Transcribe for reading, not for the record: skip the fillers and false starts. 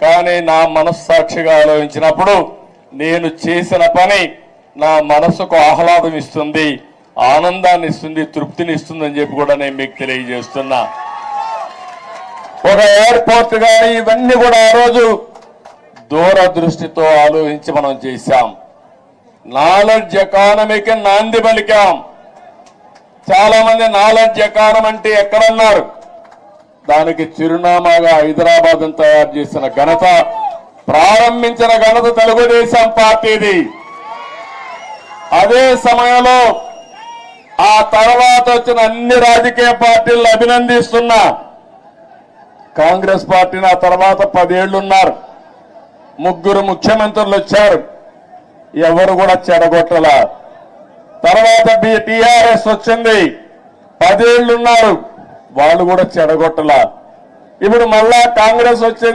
కానీ నా మనస్సాక్షిగా ఆలోచించినప్పుడు నేను చేసిన పని నా మనసుకు ఆహ్లాదం ఇస్తుంది, ఆనందాన్ని ఇస్తుంది, తృప్తిని ఇస్తుందని చెప్పి కూడా నేను మీకు తెలియజేస్తున్నా. ఒక ఎయిర్పోర్ట్ కానీ ఇవన్నీ కూడా ఆ రోజు దూరదృష్టితో ఆలోచించి మనం చేశాం. నాలెడ్జ్ ఎకానమీకి నాంది పలికాం. చాలా మంది నాలెడ్జ్ ఎకానమీ అంటే ఎక్కడన్నారు, దానికి చిరునామాగా హైదరాబాద్ తయారు చేసిన ఘనత, ప్రారంభించిన ఘనత తెలుగుదేశం పార్టీది. అదే సమయంలో ఆ తర్వాత వచ్చిన అన్ని రాజకీయ పార్టీలను అభినందిస్తున్నా. కాంగ్రెస్ పార్టీని ఆ తర్వాత 10 ఏళ్లున్నారు, 3 ముఖ్యమంత్రులు వచ్చారు, ఎవరు కూడా చెడగొట్టల. తర్వాత టీఆర్ఎస్ వచ్చింది, 10 ఏళ్లున్నారు, వాళ్ళు కూడా చెడగొట్టల. ఇప్పుడు మళ్ళా కాంగ్రెస్ వచ్చింది.